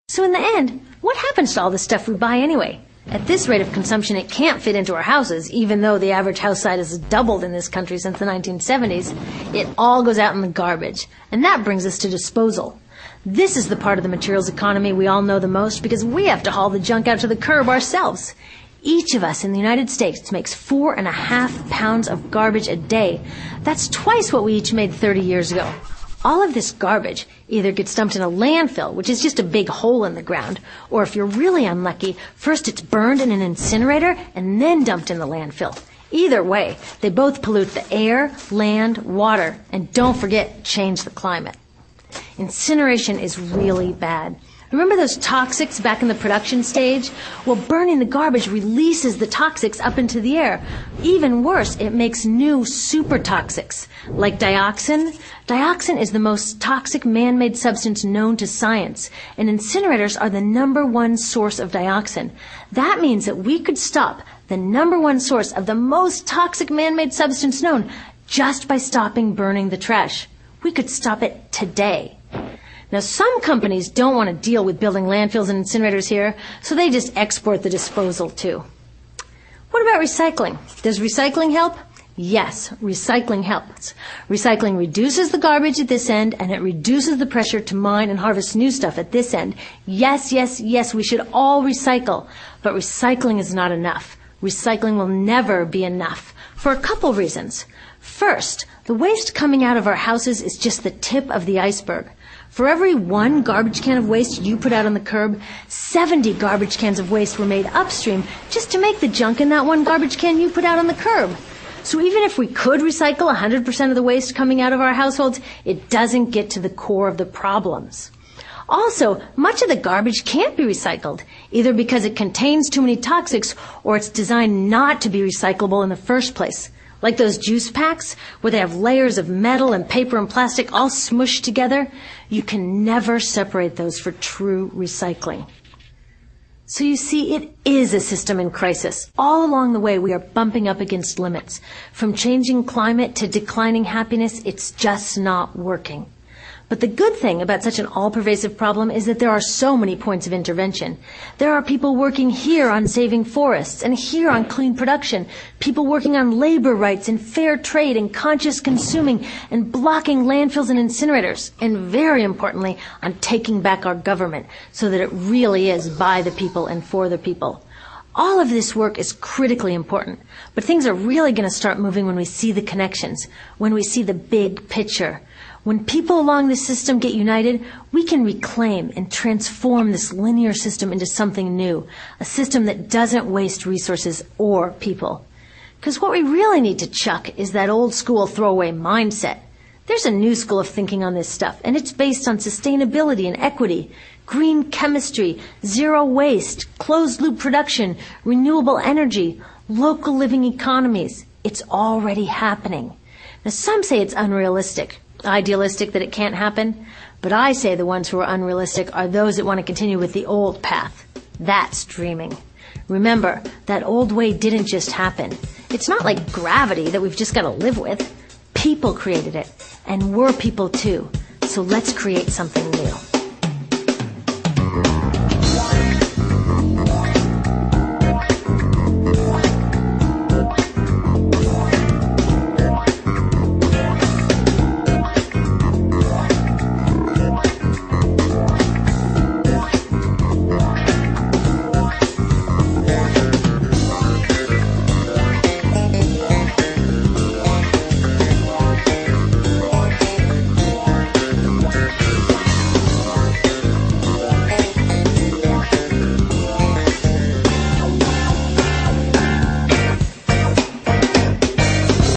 So in the end, what happens to all the stuff we buy anyway? At this rate of consumption, it can't fit into our houses, even though the average house size has doubled in this country since the 1970s. It all goes out in the garbage. And that brings us to disposal. This is the part of the materials economy we all know the most because we have to haul the junk out to the curb ourselves. Each of us in the United States makes 4.5 pounds of garbage a day. That's twice what we each made 30 years ago. All of this garbage either gets dumped in a landfill, which is just a big hole in the ground, or if you're really unlucky, first it's burned in an incinerator and then dumped in the landfill. Either way, they both pollute the air, land, water, and don't forget, change the climate. Incineration is really bad. Remember those toxics back in the production stage? Well, burning the garbage releases the toxics up into the air. Even worse, it makes new super toxics, like dioxin. Dioxin is the most toxic man-made substance known to science, and incinerators are the #1 source of dioxin. That means that we could stop the #1 source of the most toxic man-made substance known just by stopping burning the trash. We could stop it today. Now, some companies don't want to deal with building landfills and incinerators here, so they just export the disposal too. What about recycling? Does recycling help? Yes, recycling helps. Recycling reduces the garbage at this end, and it reduces the pressure to mine and harvest new stuff at this end. Yes, yes, yes, we should all recycle, but recycling is not enough. Recycling will never be enough for a couple reasons. First, the waste coming out of our houses is just the tip of the iceberg. For every 1 garbage can of waste you put out on the curb, 70 garbage cans of waste were made upstream just to make the junk in that 1 garbage can you put out on the curb. So even if we could recycle 100% of the waste coming out of our households, it doesn't get to the core of the problems. Also, much of the garbage can't be recycled, either because it contains too many toxics or it's designed not to be recyclable in the first place. Like those juice packs, where they have layers of metal and paper and plastic all smushed together, you can never separate those for true recycling. So you see, it is a system in crisis. All along the way, we are bumping up against limits. From changing climate to declining happiness, it's just not working. But the good thing about such an all-pervasive problem is that there are so many points of intervention. There are people working here on saving forests and here on clean production, people working on labor rights and fair trade and conscious consuming and blocking landfills and incinerators, and very importantly, on taking back our government so that it really is by the people and for the people. All of this work is critically important, but things are really going to start moving when we see the connections, when we see the big picture. When people along this system get united, we can reclaim and transform this linear system into something new, a system that doesn't waste resources or people. Because what we really need to chuck is that old school throwaway mindset. There's a new school of thinking on this stuff, and it's based on sustainability and equity, green chemistry, zero waste, closed-loop production, renewable energy, local living economies. It's already happening. Now, some say it's unrealistic, idealistic that it can't happen, but I say the ones who are unrealistic are those that want to continue with the old path. That's dreaming. Remember, that old way didn't just happen. It's not like gravity that we've just got to live with. People created it, and we're people too. So let's create something new.